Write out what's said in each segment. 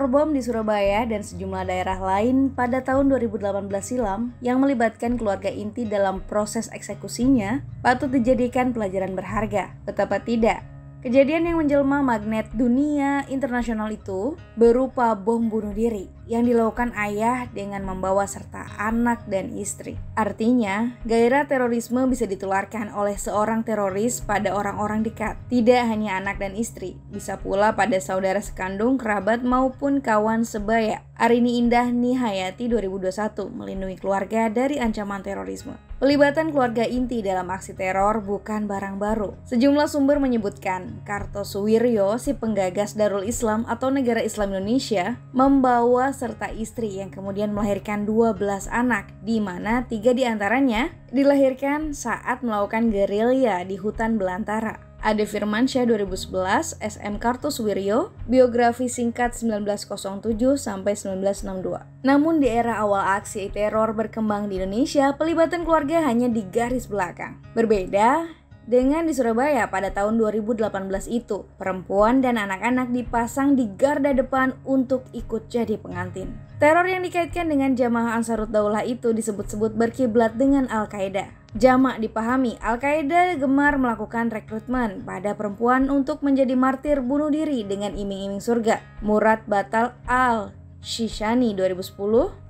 teror bom di Surabaya dan sejumlah daerah lain pada tahun 2018 silam yang melibatkan keluarga inti dalam proses eksekusinya patut dijadikan pelajaran berharga. Betapa tidak, kejadian yang menjelma magnet dunia internasional itu berupa bom bunuh diri yang dilakukan ayah dengan membawa serta anak dan istri. Artinya, gairah terorisme bisa ditularkan oleh seorang teroris pada orang-orang dekat, tidak hanya anak dan istri, bisa pula pada saudara sekandung, kerabat maupun kawan sebaya. Arini Indah Nihayati 2021 melindungi keluarga dari ancaman terorisme. Pelibatan keluarga inti dalam aksi teror bukan barang baru. Sejumlah sumber menyebutkan Kartosuwiryo, si penggagas Darul Islam atau Negara Islam Indonesia, membawa serta istri yang kemudian melahirkan 12 anak, di mana 3 diantaranya dilahirkan saat melakukan gerilya di hutan belantara. Ade Firmansyah 2011, SM Kartosuwiryo, biografi singkat 1907 sampai 1962. Namun di era awal aksi teror berkembang di Indonesia, pelibatan keluarga hanya di garis belakang. Berbeda dengan di Surabaya pada tahun 2018 itu, perempuan dan anak-anak dipasang di garda depan untuk ikut jadi pengantin. Teror yang dikaitkan dengan Jamaah Ansarut Daulah itu disebut-sebut berkiblat dengan Al-Qaeda. Jamak dipahami, Al-Qaeda gemar melakukan rekrutmen pada perempuan untuk menjadi martir bunuh diri dengan iming-iming surga. Murad Batal Al-Shishani 2010,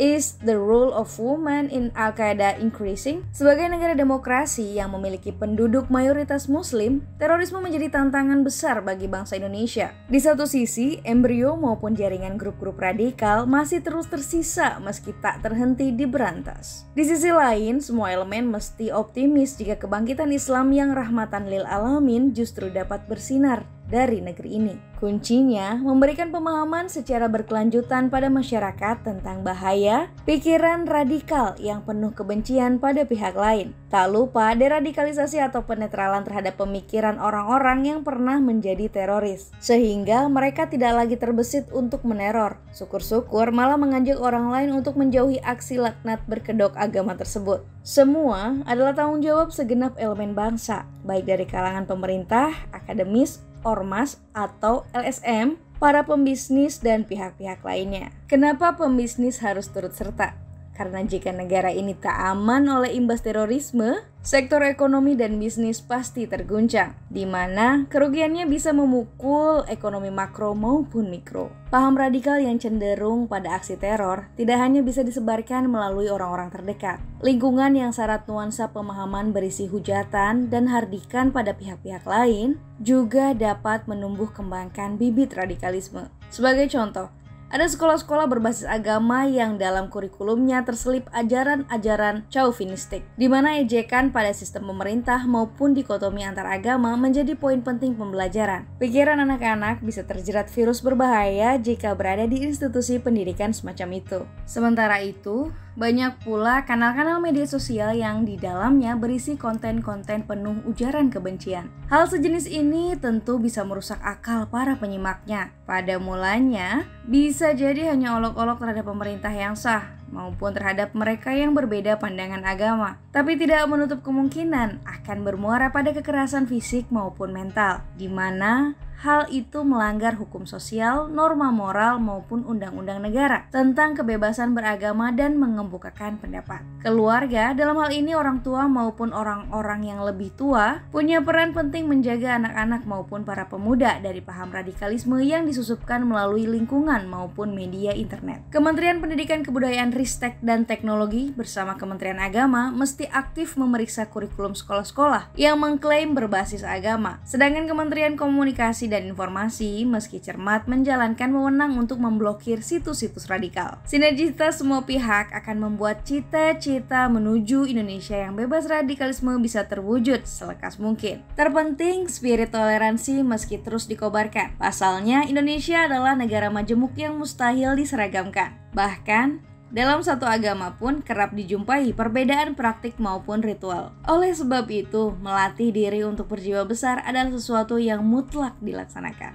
Is the role of women in Al-Qaeda increasing? Sebagai negara demokrasi yang memiliki penduduk mayoritas muslim, terorisme menjadi tantangan besar bagi bangsa Indonesia. Di satu sisi, embrio maupun jaringan grup-grup radikal masih terus tersisa meski tak terhenti diberantas. Di sisi lain, semua elemen mesti optimis jika kebangkitan Islam yang rahmatan lil alamin justru dapat bersinar dari negeri ini. Kuncinya memberikan pemahaman secara berkelanjutan pada masyarakat tentang bahaya pikiran radikal yang penuh kebencian pada pihak lain. Tak lupa deradikalisasi atau penetralan terhadap pemikiran orang-orang yang pernah menjadi teroris, sehingga mereka tidak lagi terbesit untuk meneror. Syukur-syukur malah mengajak orang lain untuk menjauhi aksi laknat berkedok agama tersebut. Semua adalah tanggung jawab segenap elemen bangsa, baik dari kalangan pemerintah, akademis, ormas, atau LSM, para pembisnis, dan pihak-pihak lainnya. Kenapa pembisnis harus turut serta? Karena jika negara ini tak aman oleh imbas terorisme, sektor ekonomi dan bisnis pasti terguncang, di mana kerugiannya bisa memukul ekonomi makro maupun mikro. Paham radikal yang cenderung pada aksi teror tidak hanya bisa disebarkan melalui orang-orang terdekat. Lingkungan yang syarat nuansa pemahaman berisi hujatan dan hardikan pada pihak-pihak lain juga dapat menumbuh kembangkan bibit radikalisme. Sebagai contoh, ada sekolah-sekolah berbasis agama yang dalam kurikulumnya terselip ajaran-ajaran chauvinistik, di mana ejekan pada sistem pemerintah maupun dikotomi antar agama menjadi poin penting pembelajaran. Pikiran anak-anak bisa terjerat virus berbahaya jika berada di institusi pendidikan semacam itu. Sementara itu, banyak pula kanal-kanal media sosial yang di dalamnya berisi konten-konten penuh ujaran kebencian. Hal sejenis ini tentu bisa merusak akal para penyimaknya. Pada mulanya, bisa jadi hanya olok-olok terhadap pemerintah yang sah, maupun terhadap mereka yang berbeda pandangan agama. Tapi tidak menutup kemungkinan akan bermuara pada kekerasan fisik maupun mental, di mana hal itu melanggar hukum sosial, norma moral, maupun undang-undang negara tentang kebebasan beragama dan mengemukakan pendapat. Keluarga, dalam hal ini orang tua maupun orang-orang yang lebih tua, punya peran penting menjaga anak-anak maupun para pemuda dari paham radikalisme yang disusupkan melalui lingkungan maupun media internet. Kementerian Pendidikan Kebudayaan, Ristek, dan Teknologi bersama Kementerian Agama mesti aktif memeriksa kurikulum sekolah-sekolah yang mengklaim berbasis agama. Sedangkan Kementerian Komunikasi dan Informasi meski cermat menjalankan wewenang untuk memblokir situs-situs radikal. Sinergitas semua pihak akan membuat cita-cita menuju Indonesia yang bebas radikalisme bisa terwujud selekas mungkin. Terpenting, spirit toleransi meski terus dikobarkan. Pasalnya, Indonesia adalah negara majemuk yang mustahil diseragamkan. Bahkan, dalam satu agama pun kerap dijumpai perbedaan praktik maupun ritual. Oleh sebab itu, melatih diri untuk berjiwa besar adalah sesuatu yang mutlak dilaksanakan.